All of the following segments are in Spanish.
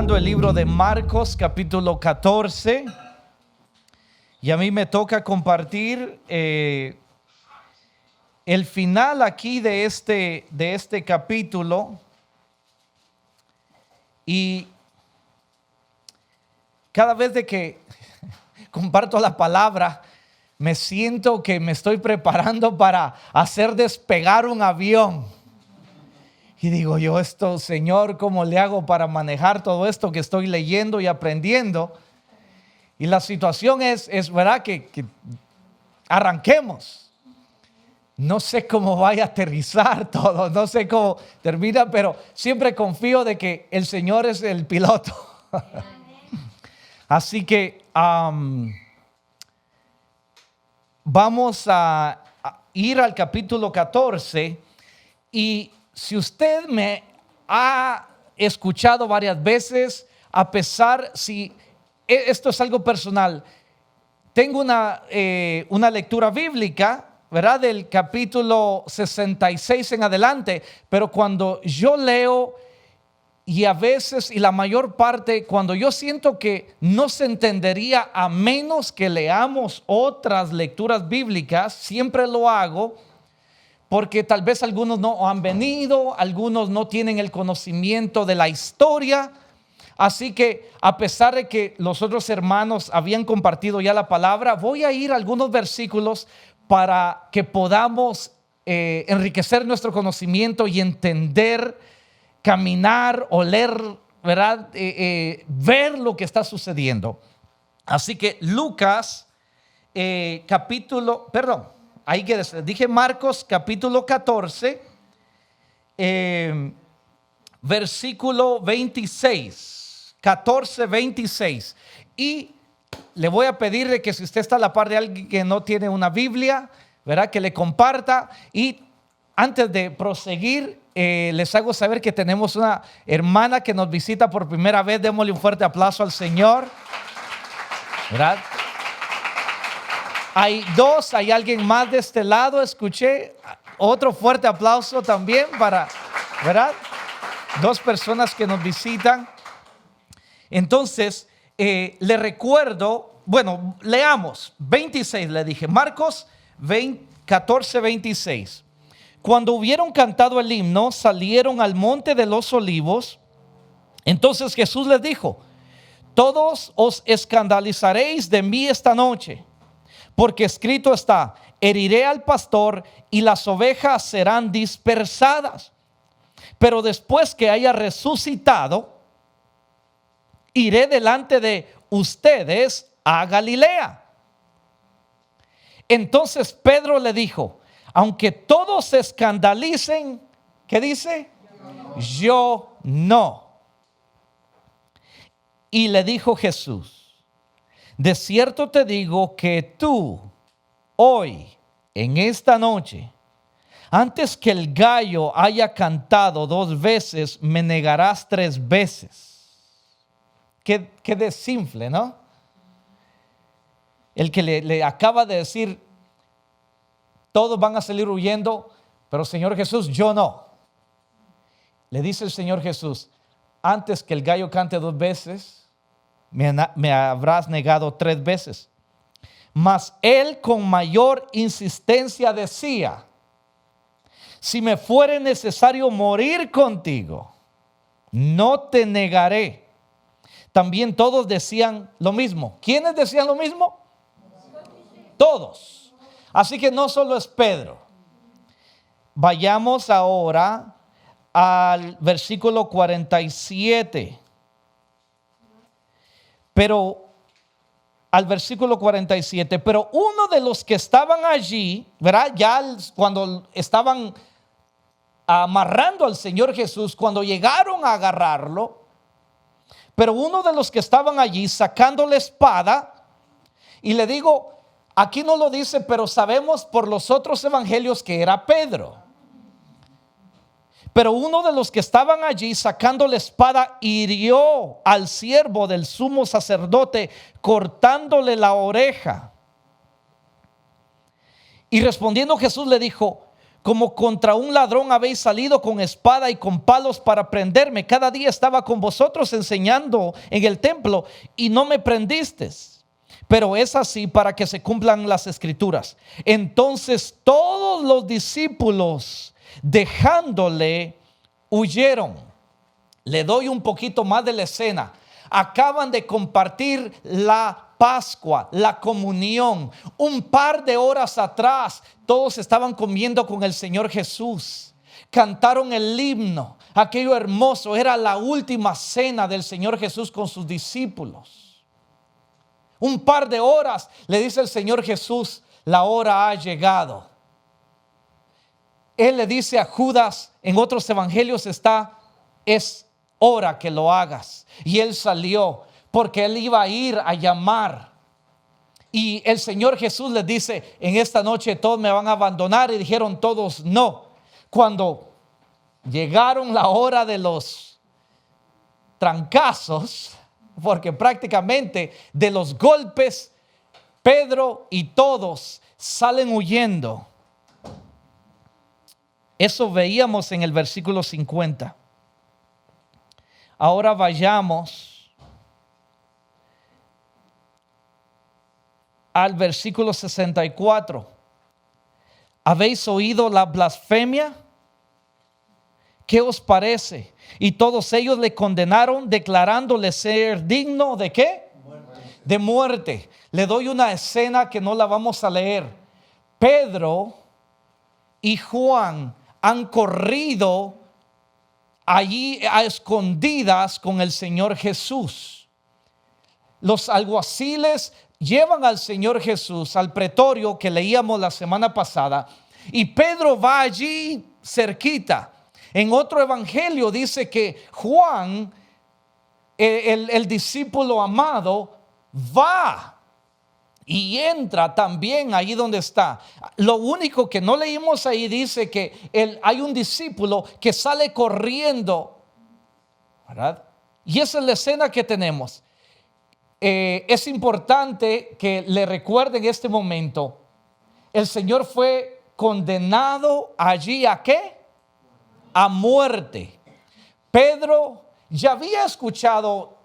estudiando el libro de Marcos, capítulo 14, y a mí me toca compartir el final aquí de este capítulo. Y cada vez de que comparto la palabra, me siento que me estoy preparando para hacer despegar un avión. Y digo yo, Señor, ¿cómo le hago para manejar todo esto que estoy leyendo y aprendiendo? Y la situación es verdad que arranquemos. No sé cómo vaya a aterrizar todo, no sé cómo termina, pero siempre confío de que el Señor es el piloto. Así que vamos a ir al capítulo 14 y si usted me ha escuchado varias veces, a pesar, si esto es algo personal, tengo una lectura bíblica, ¿verdad? Del capítulo 66 en adelante, pero cuando yo leo y a veces y la mayor parte, cuando yo siento que no se entendería a menos que leamos otras lecturas bíblicas, siempre lo hago. Porque tal vez algunos no han venido, algunos no tienen el conocimiento de la historia. Así que a pesar de que los otros hermanos habían compartido ya la palabra, voy a ir a algunos versículos para que podamos enriquecer nuestro conocimiento y entender, caminar, oler, ¿verdad? Ver lo que está sucediendo. Así que Lucas ahí que dije Marcos capítulo 14, versículo 26, 14, 26. Y le voy a pedirle que si usted está a la par de alguien que no tiene una Biblia, ¿verdad? Que le comparta. Y antes de proseguir, les hago saber que tenemos una hermana que nos visita por primera vez. Démosle un fuerte aplauso al Señor, ¿verdad? Hay dos, hay alguien más de este lado, escuché otro fuerte aplauso también para, ¿verdad? Dos personas que nos visitan. Entonces, le recuerdo, bueno, leamos, 26 le dije, Marcos 14, 26. Cuando hubieron cantado el himno, salieron al monte de los olivos. Entonces Jesús les dijo, todos os escandalizaréis de mí esta noche. Porque escrito está, heriré al pastor y las ovejas serán dispersadas. Pero después que haya resucitado, iré delante de ustedes a Galilea. Entonces Pedro le dijo, aunque todos se escandalicen, ¿qué dice? Yo no. Y le dijo Jesús, de cierto te digo que tú, hoy, en esta noche, antes que el gallo haya cantado 2 veces, me negarás 3 veces. Qué desinfle, ¿no? El que le acaba de decir, todos van a salir huyendo, pero Señor Jesús, yo no. Le dice el Señor Jesús, antes que el gallo cante 2 veces, me habrás negado 3 veces. Mas él con mayor insistencia decía, si me fuere necesario morir contigo, no te negaré. También todos decían lo mismo. ¿Quiénes decían lo mismo? Todos. Así que no solo es Pedro. Vayamos ahora al versículo 47. Pero al versículo 47, pero uno de los que estaban allí, ¿verdad? Ya cuando estaban amarrando al Señor Jesús, cuando llegaron a agarrarlo, pero uno de los que estaban allí sacando la espada, y le digo, aquí no lo dice, pero sabemos por los otros evangelios que era Pedro. Pero uno de los que estaban allí sacando la espada hirió al siervo del sumo sacerdote, cortándole la oreja. Y respondiendo Jesús le dijo, como contra un ladrón habéis salido con espada y con palos para prenderme. Cada día estaba con vosotros enseñando en el templo y no me prendisteis. Pero es así para que se cumplan las escrituras. Entonces todos los discípulos, dejándole, huyeron. Le doy un poquito más de la escena. Acaban de compartir la Pascua, la comunión. Un par de horas atrás, todos estaban comiendo con el Señor Jesús. Cantaron el himno, aquello hermoso. Era la última cena del Señor Jesús con sus discípulos. Un par de horas, le dice el Señor Jesús, la hora ha llegado. Él le dice a Judas, en otros evangelios está, es hora que lo hagas. Y él salió porque él iba a ir a llamar. Y el Señor Jesús les dice, en esta noche todos me van a abandonar. Y dijeron todos no. Cuando llegaron la hora de los trancazos, porque prácticamente de los golpes, Pedro y todos salen huyendo. Eso veíamos en el versículo 50. Ahora vayamos al versículo 64. ¿Habéis oído la blasfemia? ¿Qué os parece? Y todos ellos le condenaron, declarándole ser digno ¿de qué? De muerte. Le doy una escena que no la vamos a leer. Pedro y Juan han corrido allí a escondidas con el Señor Jesús. Los alguaciles llevan al Señor Jesús al pretorio que leíamos la semana pasada, y Pedro va allí cerquita. En otro evangelio dice que Juan, el discípulo amado, va y entra también ahí donde está. Lo único que no leímos ahí dice que hay un discípulo que sale corriendo, ¿verdad? Y esa es la escena que tenemos. Es importante que le recuerden este momento. El Señor fue condenado allí ¿a qué? A muerte. Pedro ya había escuchado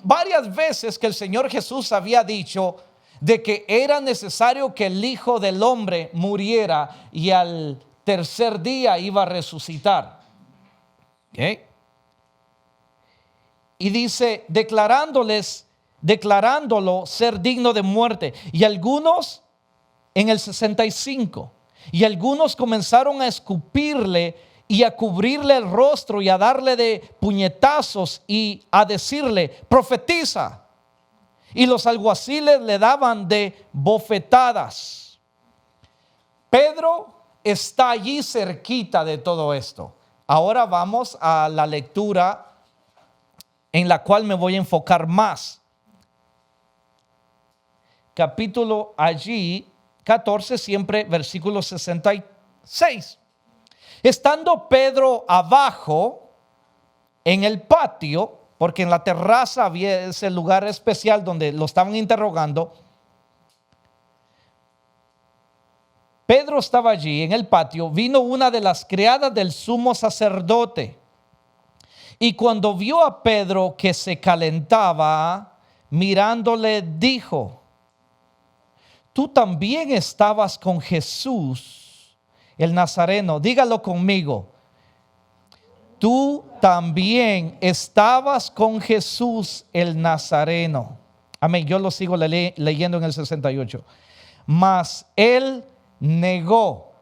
varias veces que el Señor Jesús había dicho de que era necesario que el Hijo del Hombre muriera y al tercer día iba a resucitar. ¿Okay? Y dice, declarándolo ser digno de muerte. Y algunos, en el 65, y algunos comenzaron a escupirle y a cubrirle el rostro y a darle de puñetazos y a decirle, profetiza. Y los alguaciles le daban de bofetadas. Pedro está allí cerquita de todo esto. Ahora vamos a la lectura en la cual me voy a enfocar más. Capítulo allí 14, siempre versículo 66. Estando Pedro abajo en el patio, porque en la terraza había ese lugar especial donde lo estaban interrogando. Pedro estaba allí en el patio. Vino una de las criadas del sumo sacerdote, y cuando vio a Pedro que se calentaba, mirándole dijo, tú también estabas con Jesús el Nazareno. Dígalo conmigo. Tú también estabas con Jesús el Nazareno. Amén. Yo lo sigo leyendo en el 68. Mas él negó.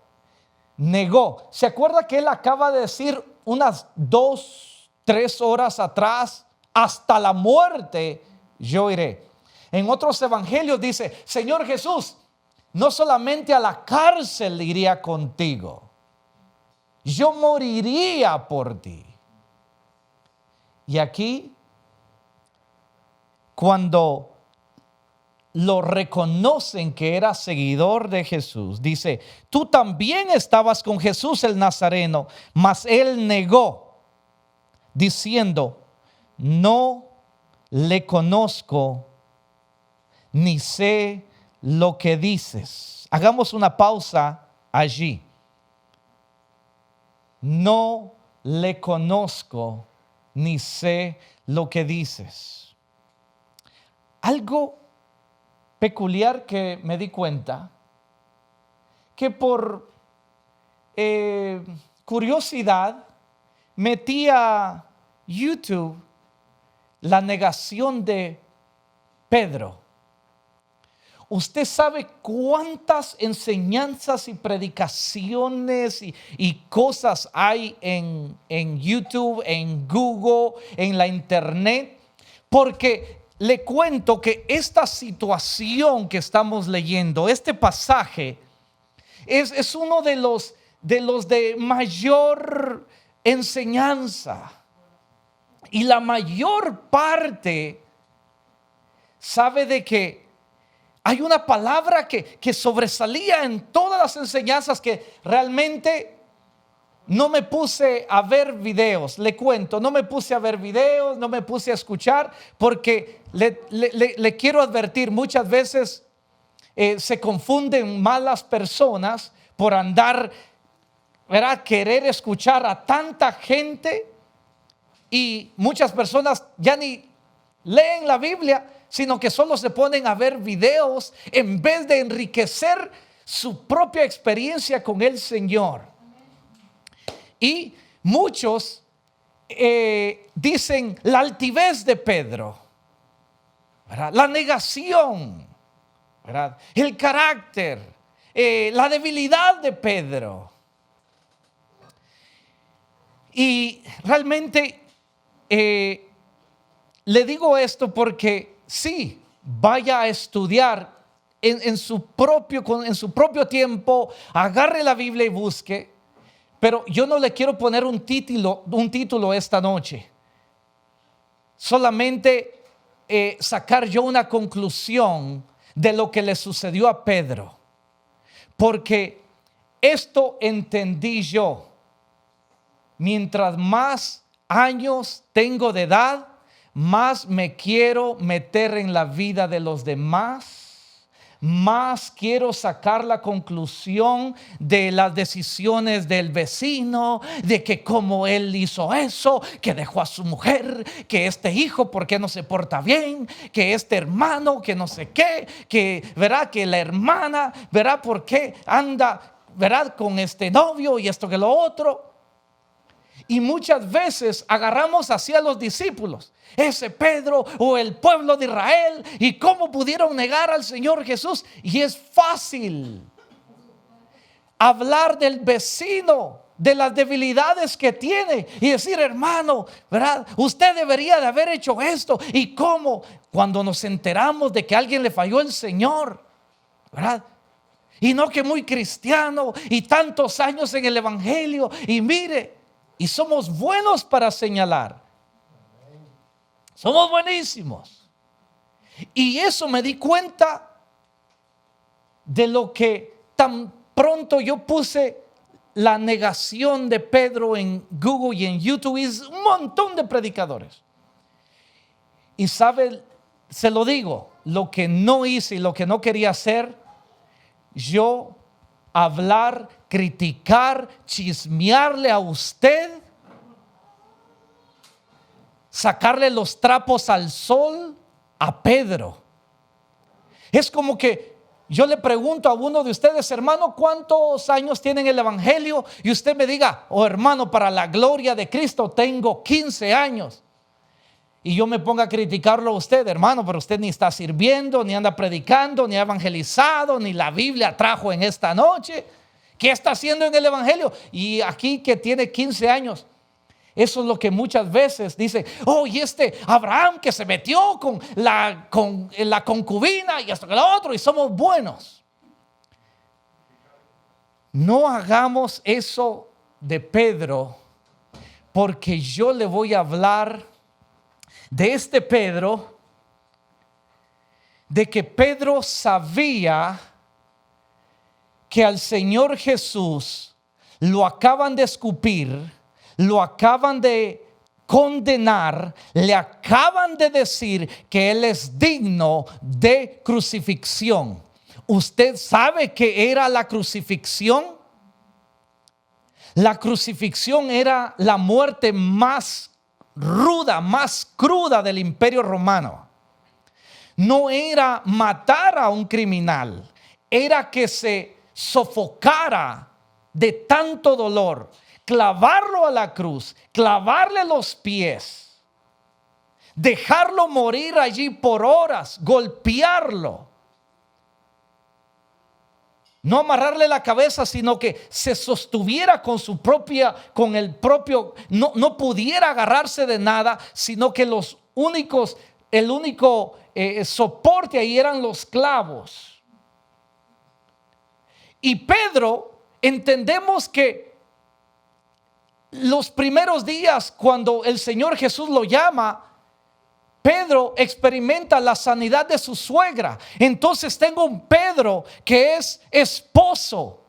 ¿Se acuerda que él acaba de decir unas 2-3 horas atrás? Hasta la muerte yo iré. En otros evangelios dice, Señor Jesús, no solamente a la cárcel iría contigo, yo moriría por ti. Y aquí, cuando lo reconocen que era seguidor de Jesús, dice, tú también estabas con Jesús el Nazareno, mas él negó, diciendo, no le conozco, ni sé lo que dices. Hagamos una pausa allí. no le conozco ni sé lo que dices. Algo peculiar que me di cuenta, que por curiosidad metí a YouTube la negación de Pedro. Usted sabe cuántas enseñanzas y predicaciones y cosas hay en YouTube, en Google, en la internet, porque le cuento que esta situación que estamos leyendo, este pasaje, es uno de los de mayor enseñanza. Y la mayor parte sabe de que hay una palabra que sobresalía en todas las enseñanzas, que realmente no me puse a ver videos. Le cuento, no me puse a ver videos, no me puse a escuchar, porque le quiero advertir, muchas veces se confunden malas personas por andar, ¿verdad?, querer escuchar a tanta gente, y muchas personas ya ni leen la Biblia, sino que solo se ponen a ver videos en vez de enriquecer su propia experiencia con el Señor. Y muchos dicen la altivez de Pedro, ¿verdad?, la negación, ¿verdad?, el carácter, la debilidad de Pedro. Y realmente le digo esto porque sí, vaya a estudiar en su propio tiempo, agarre la Biblia y busque, pero yo no le quiero poner un título esta noche. Solamente sacar yo una conclusión de lo que le sucedió a Pedro, porque esto entendí yo. Mientras más años tengo de edad, más me quiero meter en la vida de los demás, más quiero sacar la conclusión de las decisiones del vecino, de que como él hizo eso, que dejó a su mujer, que este hijo por qué no se porta bien, que este hermano que no sé qué, que verá que la hermana, verá por qué anda, verá, con este novio y esto que lo otro. Y muchas veces agarramos así a los discípulos, ese Pedro o el pueblo de Israel, y cómo pudieron negar al Señor Jesús. Y es fácil hablar del vecino, de las debilidades que tiene, y decir, hermano, ¿verdad?, usted debería de haber hecho esto. Y cómo, cuando nos enteramos de que a alguien le falló el Señor, ¿verdad?, y no que muy cristiano y tantos años en el evangelio, y mire, y somos buenos para señalar. Somos buenísimos. Y eso me di cuenta de lo que tan pronto yo puse la negación de Pedro en Google y en YouTube, y es un montón de predicadores. Y sabe, se lo digo, lo que no hice y lo que no quería hacer, yo hablar, criticar, chismearle a usted, sacarle los trapos al sol a Pedro. Es como que yo le pregunto a uno de ustedes, hermano, ¿cuántos años tienen el evangelio? Y usted me diga, oh hermano, para la gloria de Cristo tengo 15 años. Y yo me ponga a criticarlo a usted, hermano, pero usted ni está sirviendo, ni anda predicando, ni ha evangelizado, ni la Biblia trajo en esta noche. ¿Qué está haciendo en el evangelio? Y aquí que tiene 15 años. Eso es lo que muchas veces dice, oh, y este Abraham que se metió con la concubina y hasta que lo otro, y somos buenos. No hagamos eso de Pedro, porque yo le voy a hablar de este Pedro, de que Pedro sabía que al Señor Jesús lo acaban de escupir, lo acaban de condenar, le acaban de decir que Él es digno de crucifixión. ¿Usted sabe qué era la crucifixión? La crucifixión era la muerte más ruda, más cruda del Imperio Romano. No era matar a un criminal, era que se sofocara de tanto dolor, clavarlo a la cruz, clavarle los pies, dejarlo morir allí por horas, golpearlo. No amarrarle la cabeza, sino que se sostuviera con no pudiera agarrarse de nada, sino que el único soporte ahí eran los clavos. Y Pedro, entendemos que los primeros días cuando el Señor Jesús lo llama, Pedro experimenta la sanidad de su suegra. Entonces tengo un Pedro que es esposo,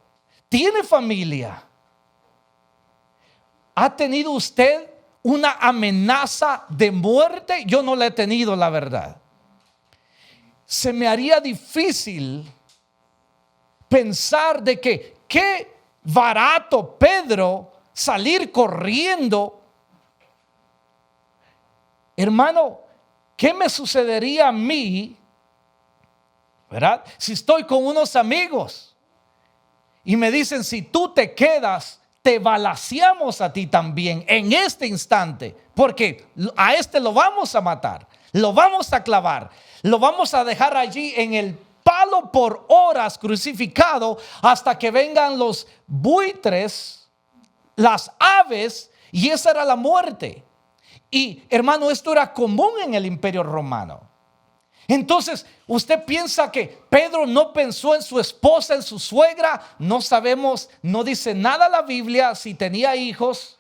tiene familia. ¿Ha tenido usted una amenaza de muerte? Yo no la he tenido, la verdad. Se me haría difícil pensar de que qué barato Pedro salir corriendo. Hermano, ¿qué me sucedería a mí, verdad? Si estoy con unos amigos y me dicen, si tú te quedas, te balaceamos a ti también en este instante, porque a este lo vamos a matar, lo vamos a clavar, lo vamos a dejar allí en el palo por horas crucificado hasta que vengan los buitres, las aves, y esa era la muerte. Y hermano, esto era común en el Imperio Romano. Entonces, usted piensa que Pedro no pensó en su esposa, en su suegra. No sabemos, no dice nada la Biblia si tenía hijos.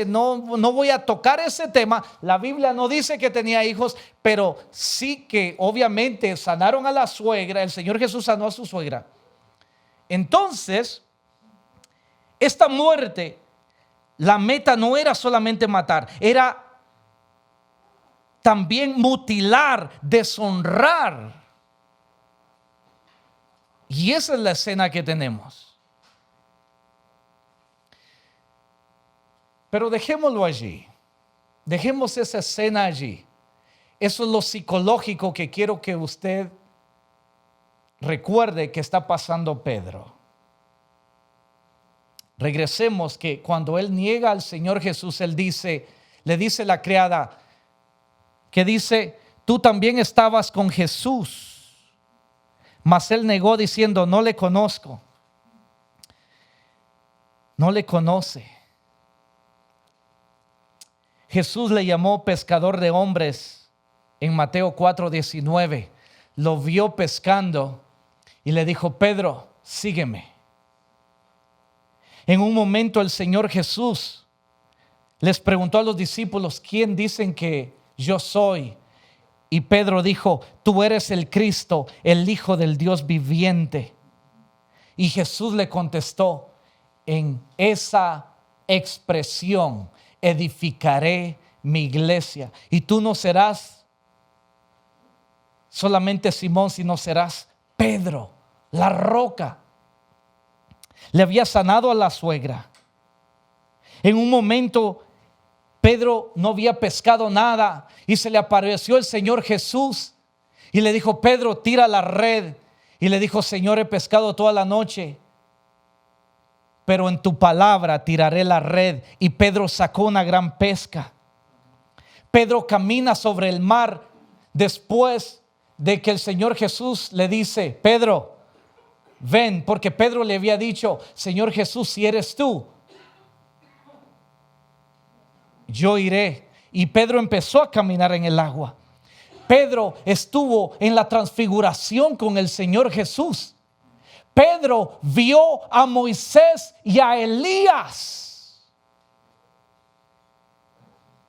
No voy a tocar ese tema. La Biblia no dice que tenía hijos, pero sí que obviamente sanaron a la suegra. El Señor Jesús sanó a su suegra. Entonces, esta muerte, la meta no era solamente matar, era también mutilar, deshonrar. Y esa es la escena que tenemos. Pero dejémoslo allí. Dejemos esa escena allí. Eso es lo psicológico que quiero que usted recuerde que está pasando Pedro. Regresemos que cuando él niega al Señor Jesús, le dice la criada, que dice, tú también estabas con Jesús. Mas él negó diciendo, no le conozco. No le conoce. Jesús le llamó pescador de hombres en Mateo 4:19. Lo vio pescando y le dijo, Pedro, sígueme. En un momento el Señor Jesús les preguntó a los discípulos, ¿quién dicen que yo soy? Y Pedro dijo, tú eres el Cristo, el Hijo del Dios viviente. Y Jesús le contestó en esa expresión, edificaré mi iglesia. Y tú no serás solamente Simón, sino serás Pedro, la roca. Le había sanado a la suegra. En un momento Pedro no había pescado nada y se le apareció el Señor Jesús y le dijo, Pedro, tira la red. Y le dijo, Señor, he pescado toda la noche, pero en tu palabra tiraré la red. Y Pedro sacó una gran pesca. Pedro camina sobre el mar después de que el Señor Jesús le dice, Pedro, ven, porque Pedro le había dicho, Señor Jesús, si eres tú, yo iré. Y Pedro empezó a caminar en el agua. Pedro estuvo en la transfiguración con el Señor Jesús. Pedro vio a Moisés y a Elías.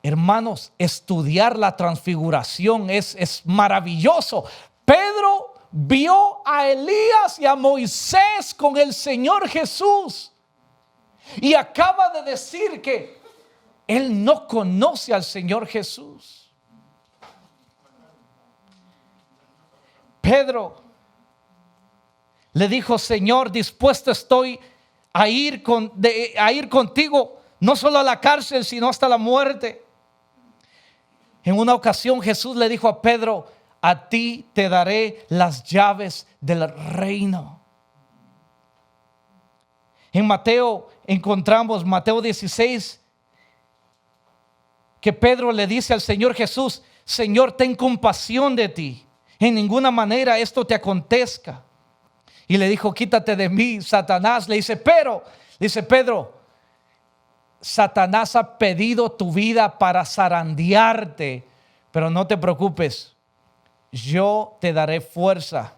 Hermanos, estudiar la transfiguración es maravilloso. Pedro vio a Elías y a Moisés con el Señor Jesús. Y acaba de decir que él no conoce al Señor Jesús. Pedro le dijo, Señor, dispuesto estoy a ir contigo, no solo a la cárcel, sino hasta la muerte. En una ocasión Jesús le dijo a Pedro: a ti te daré las llaves del reino. En Mateo encontramos, Mateo 16, que Pedro le dice al Señor Jesús: Señor, ten compasión de ti, en ninguna manera esto te acontezca. Y le dijo: quítate de mí, Satanás. Le dice Pedro, Satanás ha pedido tu vida para zarandearte, pero no te preocupes, yo te daré fuerza.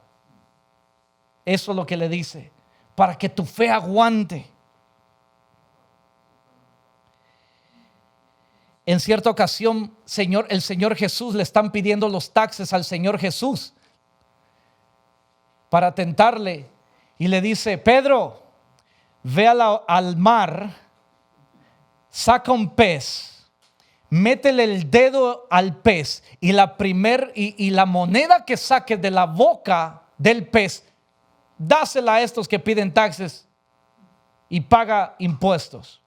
Eso es lo que le dice, para que tu fe aguante. En cierta ocasión, el Señor Jesús, le están pidiendo los taxes al Señor Jesús para tentarle, y le dice: Pedro, ve al mar, saca un pez, métele el dedo al pez, y la moneda que saque de la boca del pez, dásela a estos que piden taxes y paga impuestos.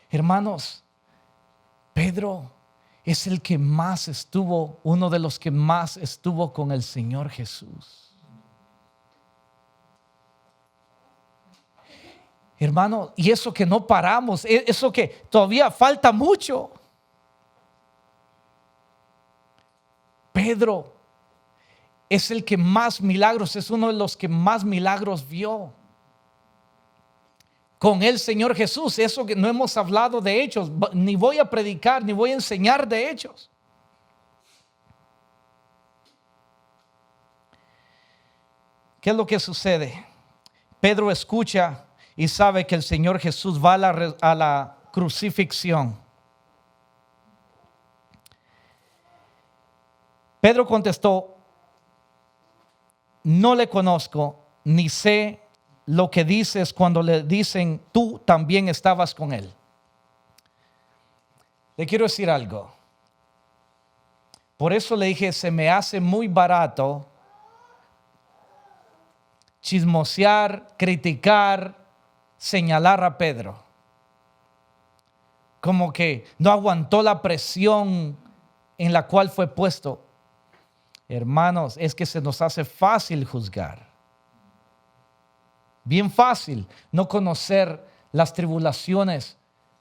Hermanos, Pedro es uno de los que más estuvo con el Señor Jesús. Hermano, y eso que no paramos, eso que todavía falta mucho. Pedro es el que más milagros, es uno de los que más milagros vio con el Señor Jesús. Eso que no hemos hablado de hechos, ni voy a predicar, ni voy a enseñar de hechos. ¿Qué es lo que sucede? Pedro escucha y sabe que el Señor Jesús va a la crucifixión. Pedro contestó: no le conozco, ni sé lo que dices cuando le dicen tú también estabas con él. Le quiero decir algo. Por eso le dije, se me hace muy barato chismosear, criticar, señalar a Pedro. Como que no aguantó la presión en la cual fue puesto. Hermanos, es que se nos hace fácil juzgar. Bien fácil no conocer las tribulaciones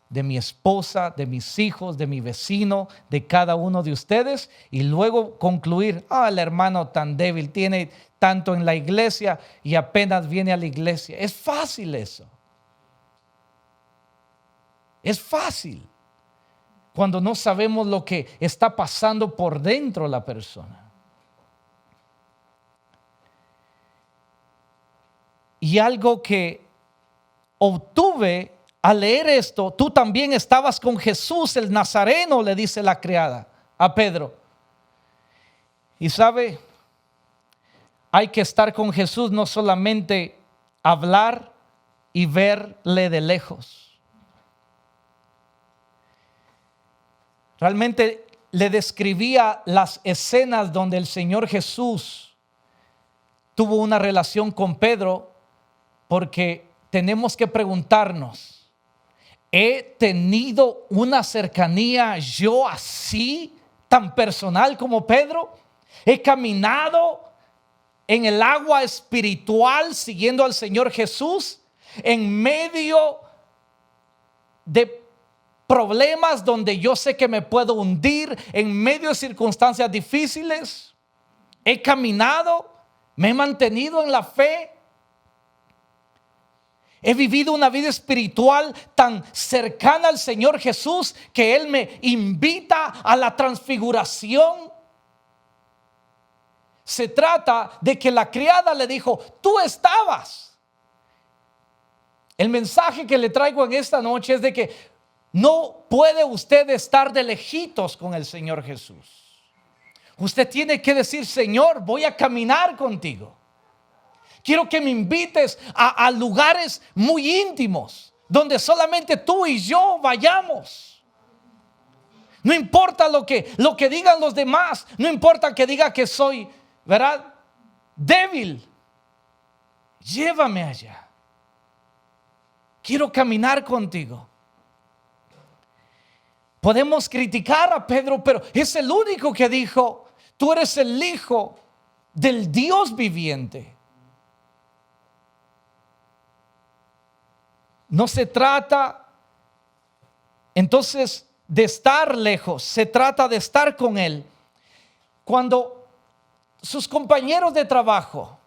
de mi esposa, de mis hijos, de mi vecino, de cada uno de ustedes, y luego concluir: el hermano tan débil, tiene tanto en la iglesia y apenas viene a la iglesia. Es fácil eso. Es fácil cuando no sabemos lo que está pasando por dentro de la persona. Y algo que obtuve al leer esto: tú también estabas con Jesús el Nazareno, le dice la criada a Pedro. Y sabe, hay que estar con Jesús, no solamente hablar y verle de lejos. Realmente le describía las escenas donde el Señor Jesús tuvo una relación con Pedro, porque tenemos que preguntarnos: ¿he tenido una cercanía yo así, tan personal como Pedro? ¿He caminado en el agua espiritual siguiendo al Señor Jesús en medio de problemas donde yo sé que me puedo hundir, en medio de circunstancias difíciles? ¿He caminado? ¿Me he mantenido en la fe? He vivido una vida espiritual tan cercana al Señor Jesús que Él me invita a la transfiguración. Se trata de que la criada le dijo: tú estabas. El mensaje que le traigo en esta noche es de que no puede usted estar de lejitos con el Señor Jesús. Usted tiene que decir: Señor, voy a caminar contigo. Quiero que me invites a lugares muy íntimos, donde solamente tú y yo vayamos. No importa lo que digan los demás. No importa que diga que soy, ¿verdad?, débil. llévame allá. Quiero caminar contigo. Podemos criticar a Pedro, pero es el único que dijo: tú eres el Hijo del Dios viviente. No se trata entonces de estar lejos, se trata de estar con Él. Cuando sus compañeros de trabajo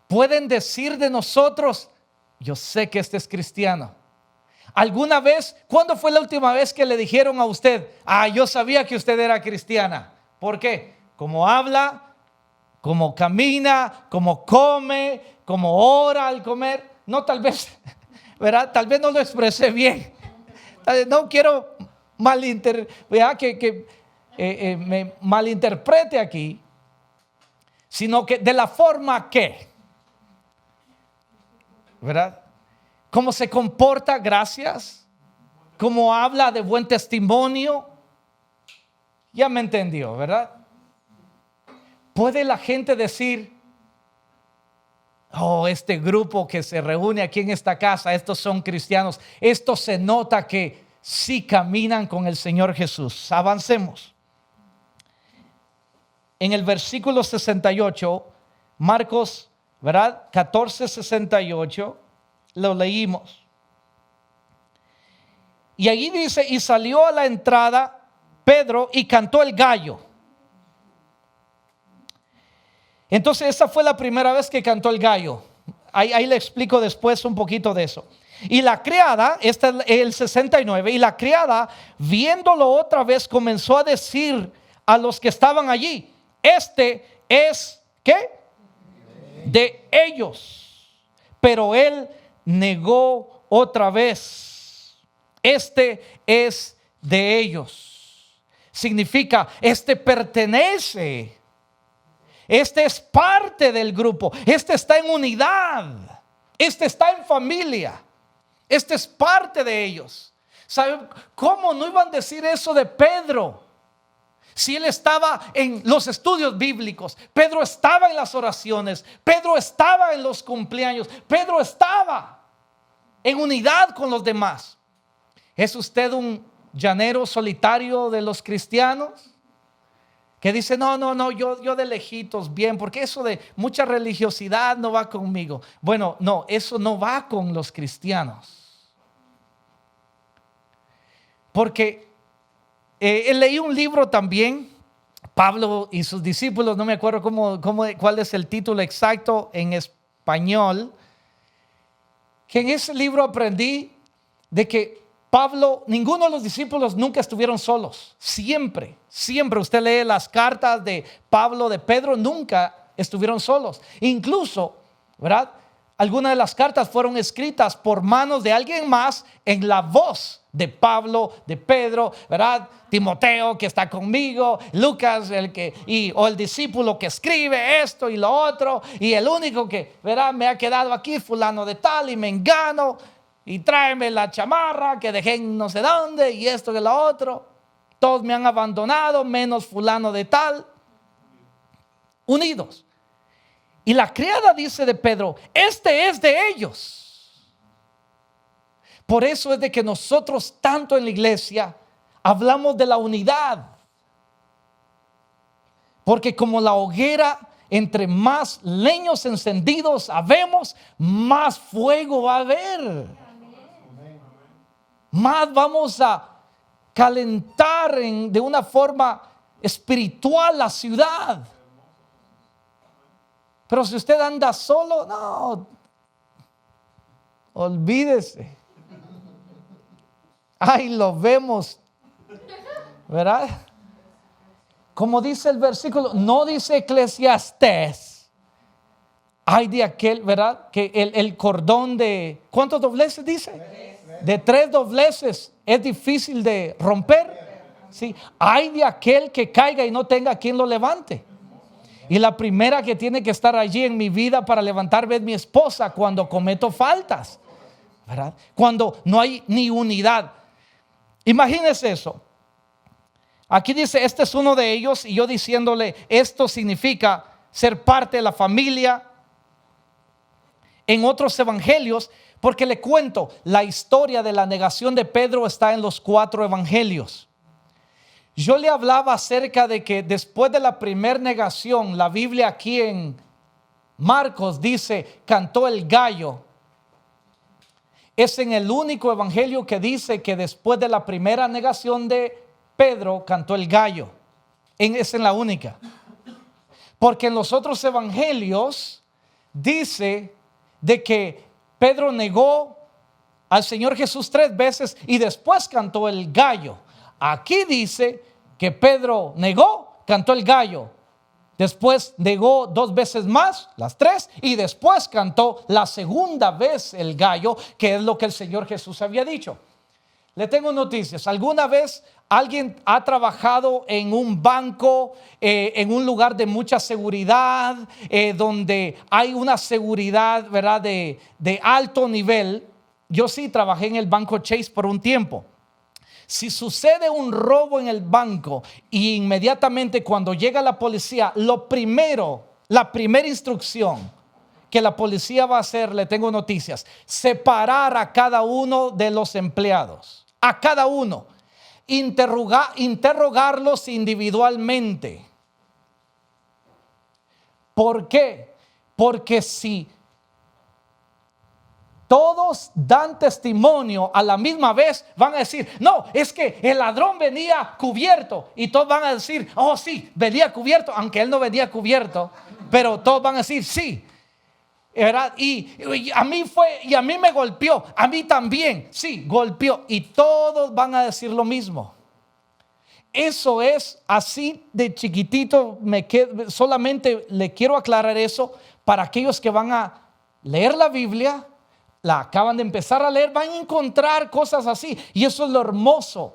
pueden decir de nosotros: yo sé que este es cristiano. ¿Alguna vez, cuándo fue la última vez que le dijeron a usted: yo sabía que usted era cristiana? ¿Por qué? Como habla, como camina, como come, como ora al comer. No, tal vez, ¿verdad? Tal vez no lo expresé bien. No quiero que me malinterprete aquí, sino que de la forma que, ¿verdad? Cómo se comporta, gracias. Cómo habla, de buen testimonio. Ya me entendió, ¿verdad? ¿Puede la gente decir: este grupo que se reúne aquí en esta casa, estos son cristianos? Esto se nota que sí caminan con el Señor Jesús. Avancemos. En el versículo 68, Marcos, ¿verdad? 14:68, lo leímos. Y allí dice: y salió a la entrada Pedro y cantó el gallo. Entonces esa fue la primera vez que cantó el gallo. Ahí le explico después un poquito de eso. Y la criada, este es el 69, y la criada, viéndolo otra vez, comenzó a decir a los que estaban allí: este es, ¿qué? De ellos. Pero él negó otra vez: este es de ellos. Significa, este pertenece. Este es parte del grupo. Este está en unidad. Este está en familia. Este es parte de ellos. ¿Saben cómo no iban a decir eso de Pedro? Si él estaba en los estudios bíblicos, Pedro estaba en las oraciones, Pedro estaba en los cumpleaños, Pedro estaba en unidad con los demás. ¿Es usted un llanero solitario de los cristianos? Que dice: no, yo de lejitos bien, porque eso de mucha religiosidad no va conmigo. Bueno, no, eso no va con los cristianos. Porque leí un libro también, Pablo y sus discípulos, no me acuerdo cuál es el título exacto en español, que en ese libro aprendí de que Pablo, ninguno de los discípulos nunca estuvieron solos. Siempre usted lee las cartas de Pablo, de Pedro, nunca estuvieron solos. Incluso, ¿verdad? Algunas de las cartas fueron escritas por manos de alguien más en la voz de Pablo, de Pedro, ¿verdad? Timoteo, que está conmigo, Lucas, o el discípulo que escribe esto y lo otro, y el único que, ¿verdad?, me ha quedado aquí, fulano de tal, y me engano, y tráeme la chamarra que dejé en no sé dónde, y esto y lo otro. Todos me han abandonado, menos fulano de tal. Unidos. Y la criada dice de Pedro: este es de ellos. Por eso es de que nosotros tanto en la iglesia hablamos de la unidad. Porque como la hoguera, entre más leños encendidos habemos, más fuego va a haber. Más vamos a calentar de una forma espiritual la ciudad. Pero si usted anda solo, no, olvídese. Ahí lo vemos, ¿verdad? Como dice el versículo, no dice Eclesiastés. Hay de aquel, ¿verdad? Que el cordón de, ¿cuántos dobleces dice? De 3 dobleces es difícil de romper. ¿Sí? Hay de aquel que caiga y no tenga quien lo levante. Y la primera que tiene que estar allí en mi vida para levantarme es mi esposa cuando cometo faltas, ¿verdad? Cuando no hay ni unidad. Imagínese eso. Aquí dice: este es uno de ellos, y yo diciéndole: esto significa ser parte de la familia. en otros evangelios, porque le cuento, la historia de la negación de Pedro está en los 4 evangelios. Yo le hablaba acerca de que después de la primera negación, la Biblia aquí en Marcos dice, cantó el gallo. Es en el único evangelio que dice que después de la primera negación de Pedro, cantó el gallo. Es en la única. Porque en los otros evangelios dice de que Pedro negó al Señor Jesús 3 veces y después cantó el gallo. Aquí dice que Pedro negó, cantó el gallo. Después negó 2 veces más, las 3, y después cantó la segunda vez el gallo, que es lo que el Señor Jesús había dicho. Le tengo noticias. ¿Alguna vez alguien ha trabajado en un banco, en un lugar de mucha seguridad, donde hay una seguridad, ¿verdad?, de alto nivel? Yo sí trabajé en el banco Chase por un tiempo. Si sucede un robo en el banco y inmediatamente cuando llega la policía, la primera instrucción que la policía va a hacer, le tengo noticias, separar a cada uno de los empleados, a cada uno, interrogarlos individualmente. ¿Por qué? Porque si todos dan testimonio a la misma vez, van a decir, no, es que el ladrón venía cubierto. Y todos van a decir, oh sí, venía cubierto, aunque él no venía cubierto. Pero todos van a decir, sí, ¿verdad? Y a mí fue, y a mí me golpeó, a mí también, sí, golpeó. Y todos van a decir lo mismo. Eso es así de chiquitito. Solamente le quiero aclarar eso para aquellos que van a leer la Biblia. La acaban de empezar a leer, van a encontrar cosas así. Y eso es lo hermoso.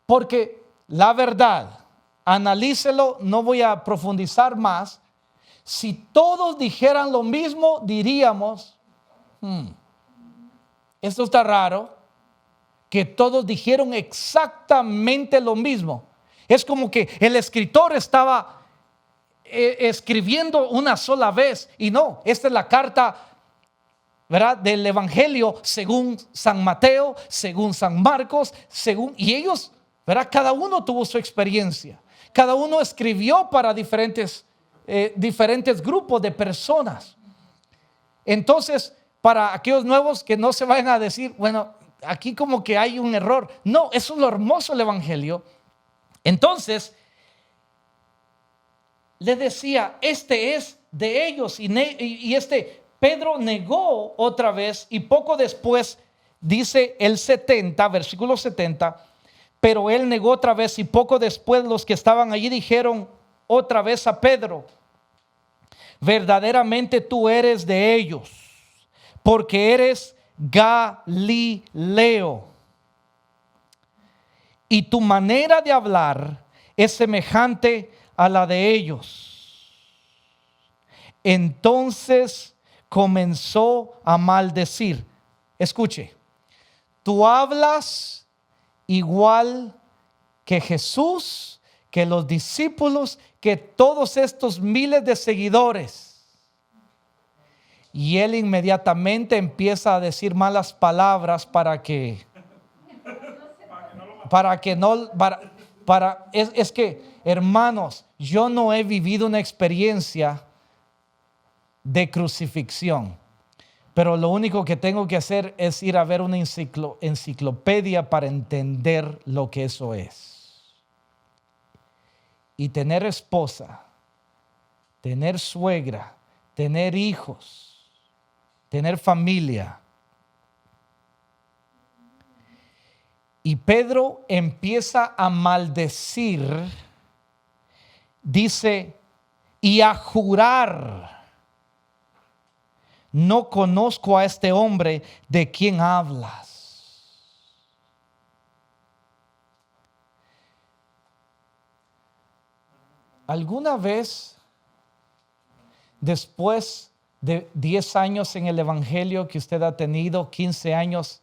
Porque la verdad, analícelo, no voy a profundizar más. Si todos dijeran lo mismo, diríamos, esto está raro, que todos dijeron exactamente lo mismo. Es como que el escritor estaba escribiendo una sola vez. Y no, esta es la carta, ¿verdad?, del evangelio según San Mateo, según San Marcos, y ellos, ¿verdad?, cada uno tuvo su experiencia, cada uno escribió para diferentes grupos de personas. Entonces, para aquellos nuevos que no se vayan a decir, bueno, aquí como que hay un error. No, eso es lo hermoso del evangelio. Entonces, le decía, este es de ellos y Pedro negó otra vez y poco después dice el 70, versículo 70, pero él negó otra vez y poco después los que estaban allí dijeron otra vez a Pedro, verdaderamente tú eres de ellos, porque eres Galileo y tu manera de hablar es semejante a la de ellos. Entonces comenzó a maldecir. Escuche, tú hablas igual que Jesús, que los discípulos, que todos estos miles de seguidores. Y él inmediatamente empieza a decir malas palabras es que, hermanos, yo no he vivido una experiencia de crucifixión, pero lo único que tengo que hacer es ir a ver una enciclopedia para entender lo que eso es. Y tener esposa, tener suegra, tener hijos, tener familia. Y Pedro empieza a maldecir, dice, y a jurar. No conozco a este hombre de quien hablas. ¿Alguna vez, después de 10 años en el evangelio que usted ha tenido, 15 años,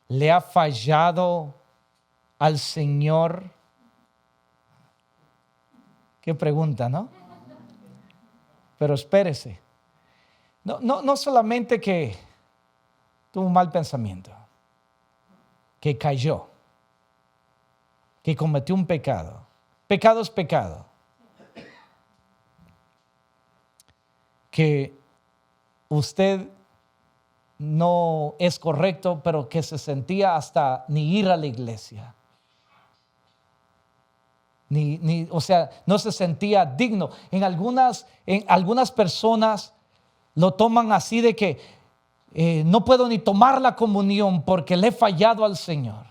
le ha fallado al Señor? Qué pregunta, ¿no? Pero espérese. No solamente que tuvo un mal pensamiento, que cayó, que cometió un pecado. Pecado es pecado. Que usted no es correcto, pero que se sentía hasta ni ir a la iglesia. O sea, no se sentía digno. En algunas personas lo toman así de que no puedo ni tomar la comunión porque le he fallado al Señor.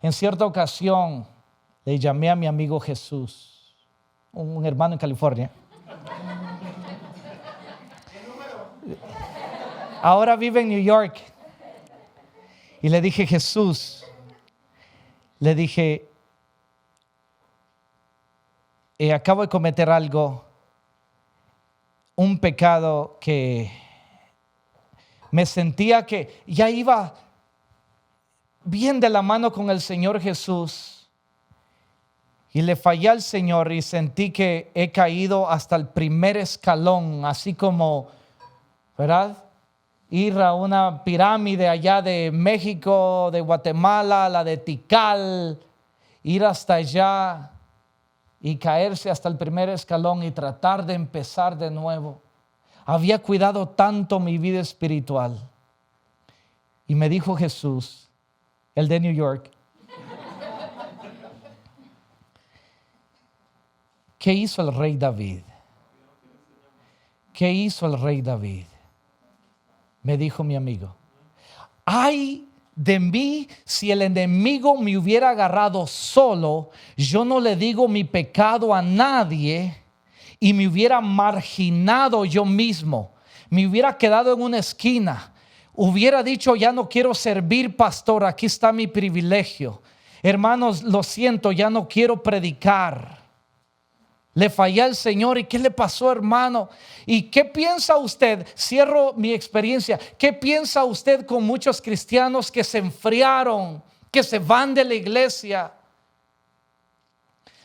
En cierta ocasión le llamé a mi amigo Jesús, un hermano en California. Ahora vive en New York. Y le dije, Jesús, le dije, acabo de cometer algo, un pecado que me sentía que ya iba bien de la mano con el Señor Jesús. Y le fallé al Señor y sentí que he caído hasta el primer escalón, así como, ¿verdad? Ir a una pirámide allá de México, de Guatemala, la de Tikal, ir hasta allá y caerse hasta el primer escalón y tratar de empezar de nuevo. Había cuidado tanto mi vida espiritual. Y me dijo Jesús, el de New York, ¿qué hizo el rey David? ¿Qué hizo el rey David? Me dijo mi amigo, ay de mí si el enemigo me hubiera agarrado solo, yo no le digo mi pecado a nadie y me hubiera marginado yo mismo, me hubiera quedado en una esquina, hubiera dicho ya no quiero servir, pastor, aquí está mi privilegio, hermanos, lo siento, ya no quiero predicar. Le fallé al Señor. ¿Y qué le pasó, hermano? ¿Y qué piensa usted? Cierro mi experiencia. ¿Qué piensa usted con muchos cristianos que se enfriaron, que se van de la iglesia?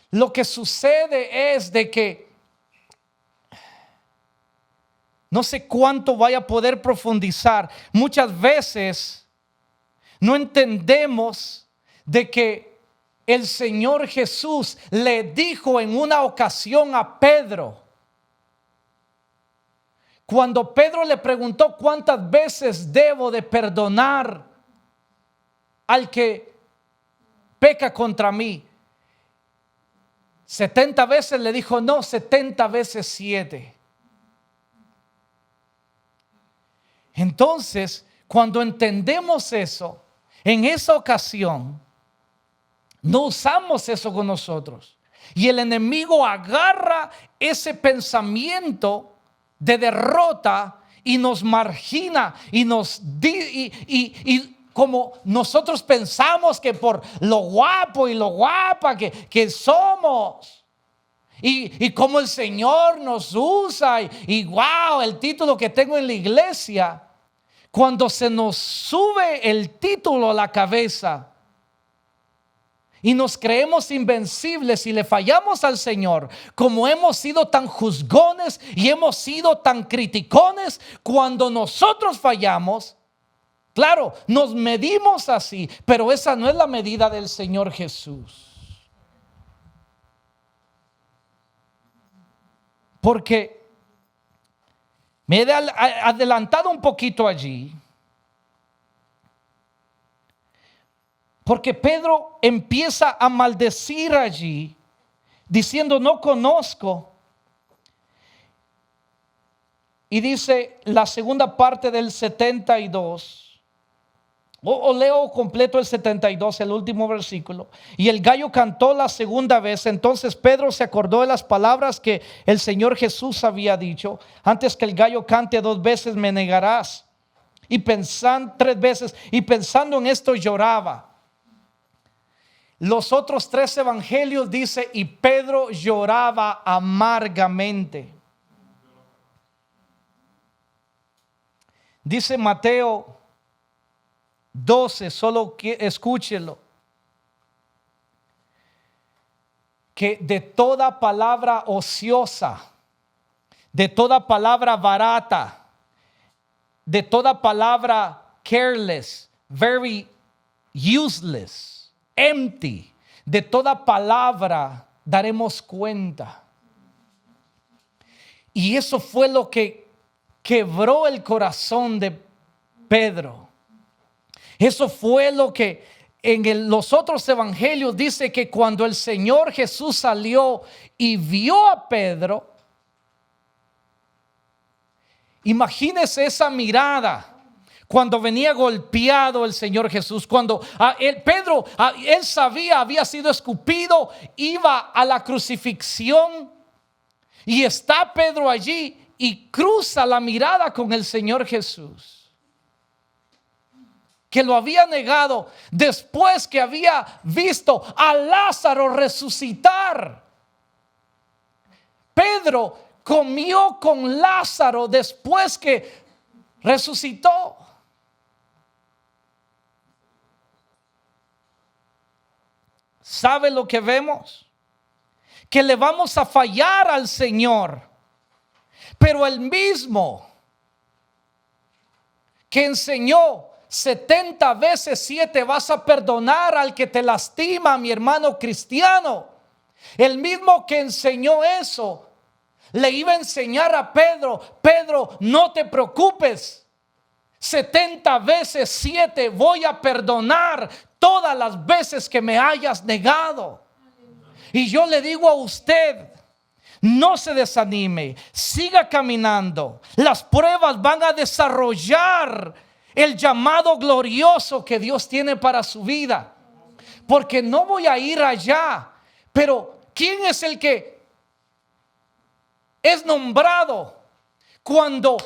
Lo que sucede es de que no sé cuánto vaya a poder profundizar. Muchas veces no entendemos de que el Señor Jesús le dijo en una ocasión a Pedro, cuando Pedro le preguntó cuántas veces debo de perdonar al que peca contra mí, 70 veces le dijo no, 70 veces 7. Entonces, cuando entendemos eso, en esa ocasión, no usamos eso con nosotros. Y el enemigo agarra ese pensamiento de derrota y nos margina y como nosotros pensamos que por lo guapo y lo guapa que somos y como el Señor nos usa y wow, el título que tengo en la iglesia, cuando se nos sube el título a la cabeza y nos creemos invencibles y le fallamos al Señor, como hemos sido tan juzgones y hemos sido tan criticones, cuando nosotros fallamos, claro, nos medimos así, pero esa no es la medida del Señor Jesús. Porque me he adelantado un poquito allí. Porque Pedro empieza a maldecir allí, diciendo no conozco. Y dice la segunda parte del 72. O leo completo el 72, el último versículo. Y el gallo cantó la segunda vez. Entonces Pedro se acordó de las palabras que el Señor Jesús había dicho: antes que el gallo cante 2 veces me negarás. Y pensando 3 veces. Y pensando en esto lloraba. Los otros 3 evangelios dice: y Pedro lloraba amargamente. Dice Mateo 12, solo que escúchelo, que de toda palabra ociosa, de toda palabra barata, de toda palabra careless, very useless, empty. De toda palabra daremos cuenta. Y eso fue lo que quebró el corazón de Pedro. Eso fue lo que en los otros evangelios dice que cuando el Señor Jesús salió y vio a Pedro, imagínese esa mirada. Cuando venía golpeado el Señor Jesús, cuando Pedro, él sabía, había sido escupido, iba a la crucifixión y está Pedro allí y cruza la mirada con el Señor Jesús, que lo había negado después que había visto a Lázaro resucitar. Pedro comió con Lázaro después que resucitó. ¿Sabe lo que vemos? Que le vamos a fallar al Señor, pero el mismo que enseñó 70 veces 7 vas a perdonar al que te lastima, mi hermano cristiano, el mismo que enseñó eso, le iba a enseñar a Pedro: Pedro, no te preocupes, 70 veces 7 voy a perdonar todas las veces que me hayas negado. Y yo le digo a usted, no se desanime, siga caminando. Las pruebas van a desarrollar el llamado glorioso que Dios tiene para su vida. Porque no voy a ir allá, pero ¿quién es el que es nombrado cuando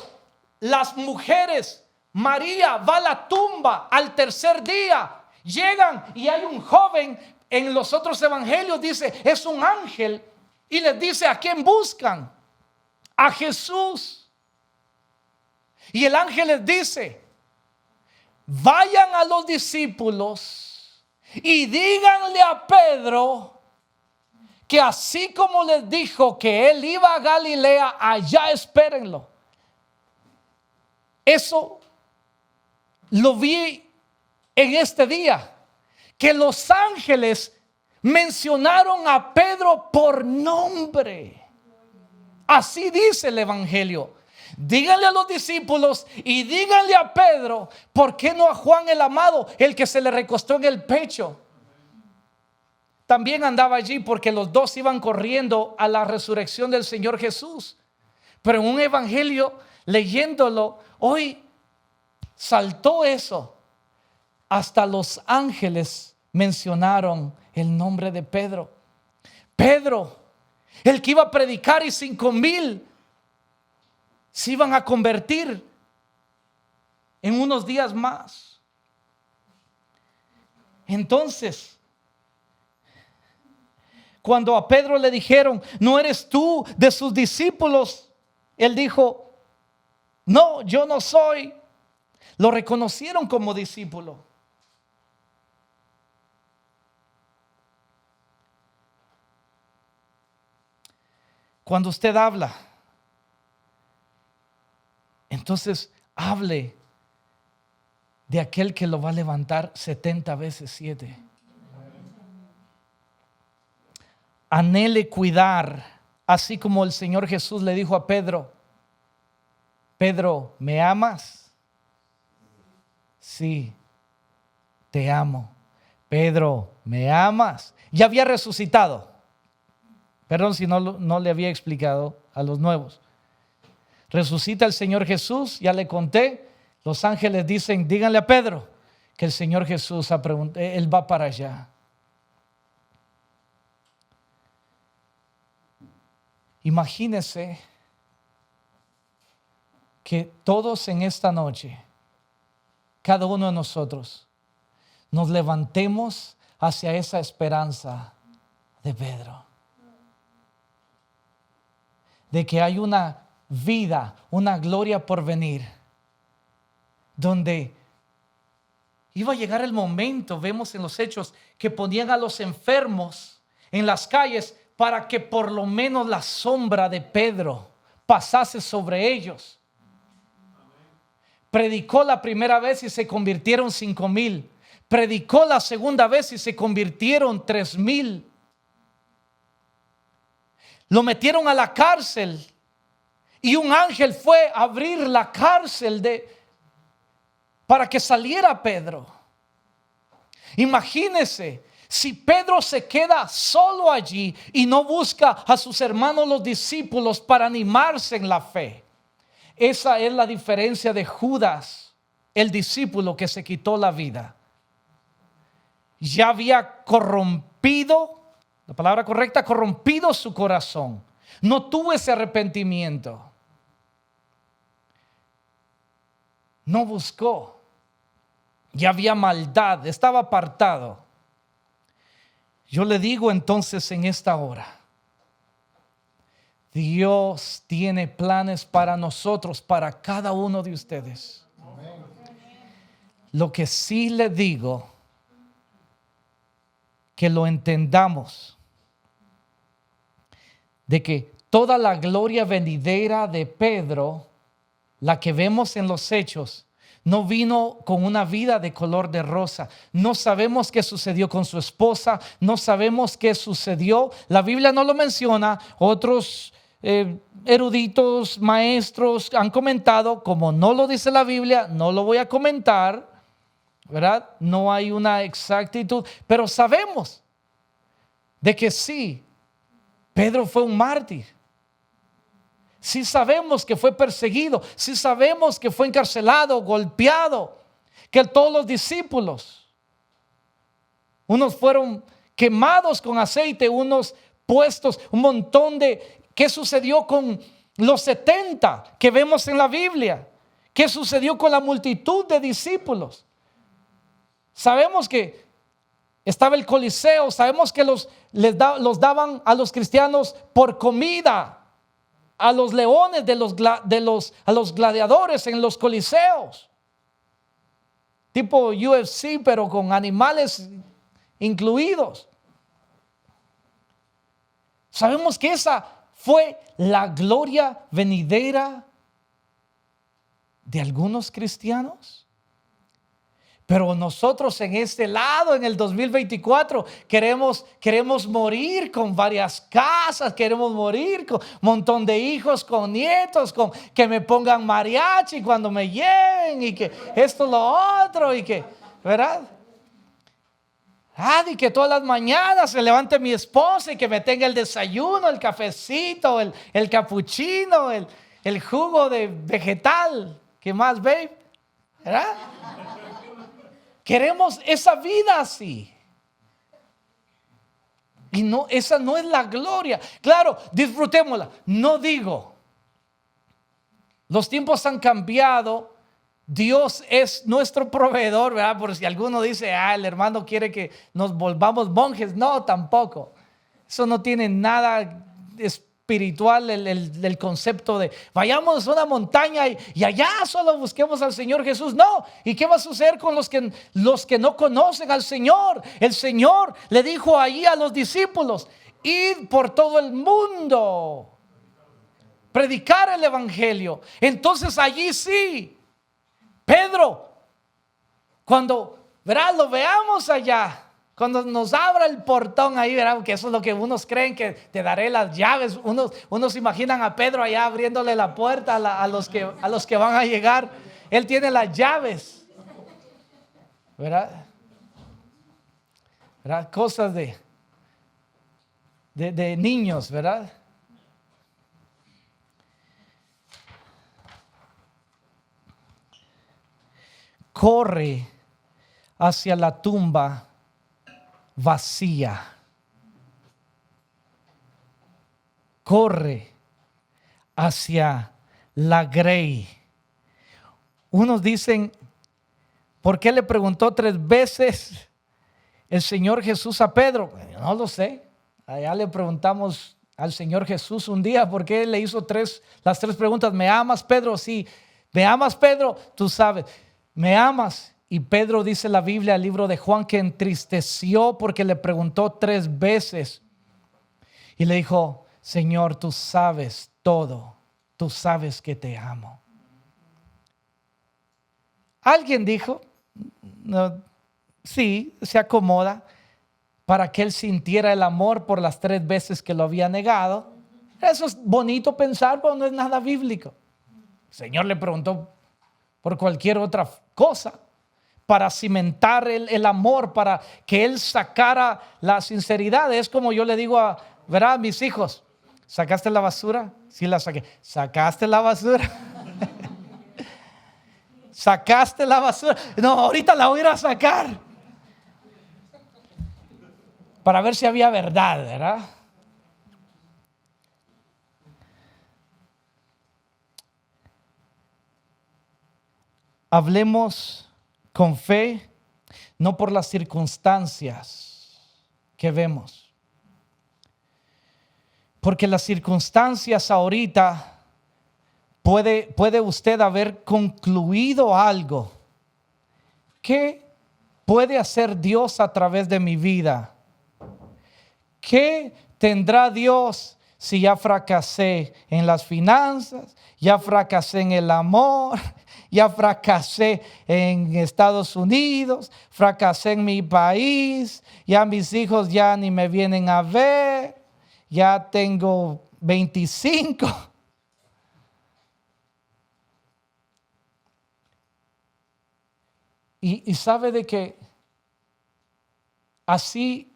las mujeres, María va a la tumba al tercer día? Llegan y hay un joven, en los otros evangelios dice, es un ángel, y les dice: ¿a quién buscan? A Jesús. Y el ángel les dice: vayan a los discípulos y díganle a Pedro que así como les dijo que él iba a Galilea, allá espérenlo. Eso lo vi en este día, que los ángeles mencionaron a Pedro por nombre. Así dice el evangelio. Díganle a los discípulos y díganle a Pedro, ¿por qué no a Juan el amado, el que se le recostó en el pecho? También andaba allí porque los dos iban corriendo a la resurrección del Señor Jesús. Pero en un evangelio, leyéndolo hoy, saltó eso. Hasta los ángeles mencionaron el nombre de Pedro. Pedro, el que iba a predicar, y 5,000 se iban a convertir en unos días más. Entonces, cuando a Pedro le dijeron: ¿no eres tú de sus discípulos? Él dijo: no, yo no soy. Lo reconocieron como discípulo. Cuando usted habla, entonces hable de aquel que lo va a levantar 70 veces 7. Anhele cuidar, así como el Señor Jesús le dijo a Pedro: Pedro, ¿me amas? Sí, te amo. Pedro, ¿me amas? Ya había resucitado. Perdón si no le había explicado a los nuevos. Resucita el Señor Jesús, ya le conté. Los ángeles dicen: díganle a Pedro que el Señor Jesús él va para allá. Imagínese que todos en esta noche, cada uno de nosotros, nos levantemos hacia esa esperanza de Pedro, de que hay una vida, una gloria por venir, donde iba a llegar el momento. Vemos en los hechos que ponían a los enfermos en las calles para que por lo menos la sombra de Pedro pasase sobre ellos. Predicó la primera vez y se convirtieron 5,000. Predicó la segunda vez y se convirtieron 3,000. Lo metieron a la cárcel y un ángel fue a abrir la cárcel para que saliera Pedro. Imagínese si Pedro se queda solo allí y no busca a sus hermanos los discípulos para animarse en la fe. Esa es la diferencia de Judas, el discípulo que se quitó la vida. Ya había corrompido, la palabra correcta, corrompido su corazón. No tuvo ese arrepentimiento. No buscó. Ya había maldad, estaba apartado. Yo le digo entonces en esta hora, Dios tiene planes para nosotros, para cada uno de ustedes. Lo que sí le digo, que lo entendamos, de que toda la gloria venidera de Pedro, la que vemos en los hechos, no vino con una vida de color de rosa. No sabemos qué sucedió con su esposa, no sabemos qué sucedió. La Biblia no lo menciona. Otros eruditos, maestros han comentado, como no lo dice la Biblia, no lo voy a comentar, ¿verdad? No hay una exactitud, pero sabemos de que sí, Pedro fue un mártir. Sí sabemos que fue perseguido, sí sabemos que fue encarcelado, golpeado, que todos los discípulos, unos fueron quemados con aceite, unos puestos, un montón de... ¿Qué sucedió con los 70 que vemos en la Biblia? ¿Qué sucedió con la multitud de discípulos? Sabemos que estaba el Coliseo, sabemos que los daban a los cristianos por comida, a los leones a los gladiadores en los coliseos, tipo UFC, pero con animales incluidos. Sabemos que esa fue la gloria venidera de algunos cristianos. Pero nosotros en este lado, en el 2024, queremos morir con varias casas, queremos morir con un montón de hijos, con nietos, con que me pongan mariachi cuando me lleven y que esto, lo otro y que, ¿verdad? Y que todas las mañanas se levante mi esposa y que me tenga el desayuno, el cafecito, el capuchino, el jugo de vegetal. ¿Qué más, babe? ¿Verdad? Queremos esa vida así. Y no, esa no es la gloria. Claro, disfrutémosla. No digo, los tiempos han cambiado. Dios es nuestro proveedor, ¿verdad? Por si alguno dice, el hermano quiere que nos volvamos monjes. No, tampoco. Eso no tiene nada espiritual, el concepto de vayamos a una montaña y allá solo busquemos al Señor Jesús. No. ¿Y qué va a suceder con los que no conocen al Señor? El Señor le dijo allí a los discípulos, id por todo el mundo, predicar el evangelio. Entonces allí sí, Pedro, cuando, ¿verdad?, lo veamos allá, cuando nos abra el portón ahí, ¿verdad?, que eso es lo que unos creen, que te daré las llaves. Unos imaginan a Pedro allá abriéndole la puerta a los que van a llegar. Él tiene las llaves, ¿verdad? ¿Verdad? Cosas de niños, ¿verdad? Corre hacia la tumba vacía. Corre hacia la grey. Unos dicen, ¿por qué le preguntó 3 veces el Señor Jesús a Pedro? No lo sé. Allá le preguntamos al Señor Jesús un día por qué le hizo las 3 preguntas. ¿Me amas, Pedro? Sí. ¿Me amas, Pedro? Tú sabes. ¿Me amas? Y Pedro, dice la Biblia, el libro de Juan, que entristeció porque le preguntó 3 veces. Y le dijo, Señor, tú sabes todo. Tú sabes que te amo. Alguien dijo, no, sí, se acomoda para que él sintiera el amor por las 3 veces que lo había negado. Eso es bonito pensar, pero no es nada bíblico. El Señor le preguntó por cualquier otra cosa, para cimentar el amor, para que él sacara la sinceridad. Es como yo le digo a, ¿verdad?, a mis hijos, ¿sacaste la basura? Sí, la saqué. ¿Sacaste la basura? ¿Sacaste la basura? No, ahorita la voy a ir a sacar. Para ver si había verdad, ¿verdad? Hablemos con fe, no por las circunstancias que vemos. Porque las circunstancias ahorita puede usted haber concluido algo. ¿Qué puede hacer Dios a través de mi vida? ¿Qué tendrá Dios si ya fracasé en las finanzas, ya fracasé en el amor, ya fracasé en Estados Unidos, fracasé en mi país, ya mis hijos ya ni me vienen a ver, ya tengo 25? Y sabe de que así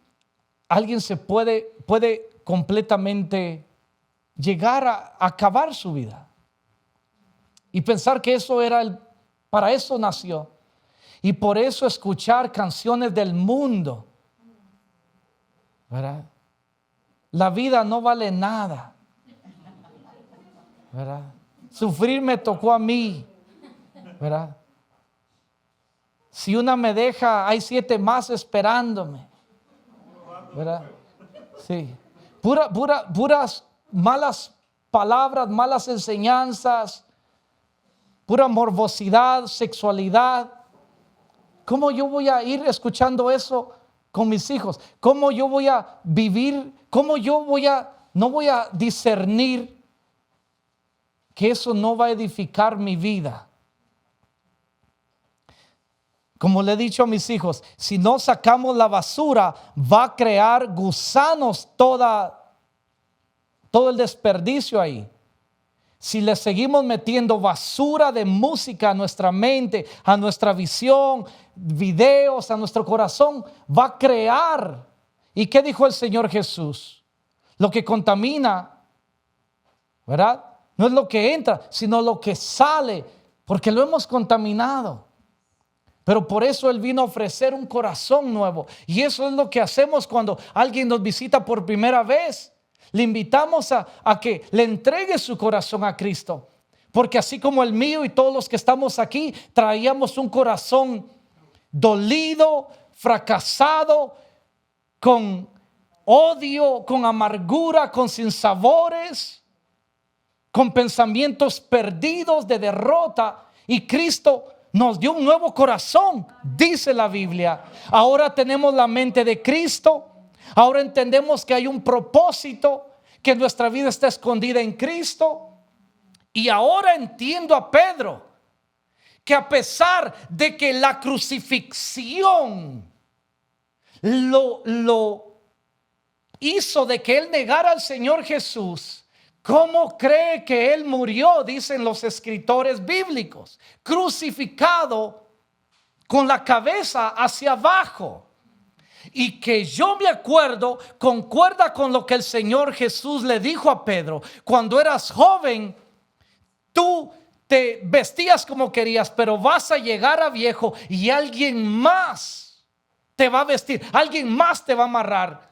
alguien se puede completamente llegar a acabar su vida y pensar que eso era para eso nació, y por eso escuchar canciones del mundo, ¿verdad? La vida no vale nada, ¿verdad? Sufrir me tocó a mí, ¿verdad? Si una me deja, hay 7 más esperándome, ¿verdad? Sí. Puras malas palabras, malas enseñanzas, pura morbosidad, sexualidad. ¿Cómo yo voy a ir escuchando eso con mis hijos? ¿Cómo yo voy a vivir? ¿Cómo yo no voy a discernir que eso no va a edificar mi vida? Como le he dicho a mis hijos, si no sacamos la basura, va a crear gusanos todo el desperdicio ahí. Si le seguimos metiendo basura de música a nuestra mente, a nuestra visión, videos, a nuestro corazón, va a crear. ¿Y qué dijo el Señor Jesús? Lo que contamina, ¿verdad? No es lo que entra, sino lo que sale, porque lo hemos contaminado. Pero por eso Él vino a ofrecer un corazón nuevo. Y eso es lo que hacemos cuando alguien nos visita por primera vez. Le invitamos a que le entregue su corazón a Cristo. Porque así como el mío y todos los que estamos aquí, traíamos un corazón dolido, fracasado, con odio, con amargura, con sinsabores, con pensamientos perdidos de derrota. Y Cristo nos dio un nuevo corazón, dice la Biblia. Ahora tenemos la mente de Cristo. Ahora entendemos que hay un propósito, que nuestra vida está escondida en Cristo. Y ahora entiendo a Pedro, que a pesar de que la crucifixión lo hizo de que él negara al Señor Jesús, ¿cómo cree que él murió? Dicen los escritores bíblicos, crucificado con la cabeza hacia abajo. Y que yo me acuerdo, concuerda con lo que el Señor Jesús le dijo a Pedro: cuando eras joven, tú te vestías como querías, pero vas a llegar a viejo y alguien más te va a vestir, alguien más te va a amarrar,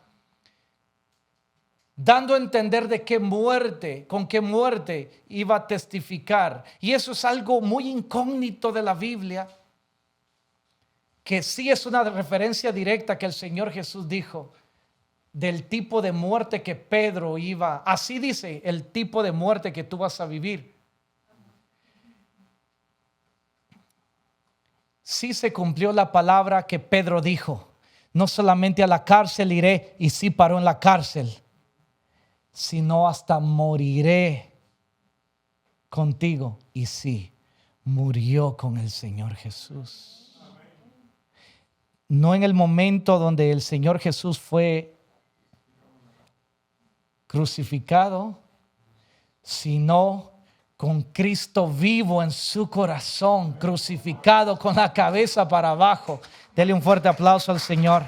dando a entender de qué muerte, con qué muerte iba a testificar. Y eso es algo muy incógnito de la Biblia, que sí es una referencia directa que el Señor Jesús dijo del tipo de muerte que Pedro iba. Así dice el tipo de muerte que tú vas a vivir. Sí se cumplió la palabra que Pedro dijo: no solamente a la cárcel iré, y sí paró en la cárcel, sino hasta moriré contigo. Y sí, murió con el Señor Jesús. No en el momento donde el Señor Jesús fue crucificado, sino con Cristo vivo en su corazón, crucificado con la cabeza para abajo. Dele un fuerte aplauso al Señor.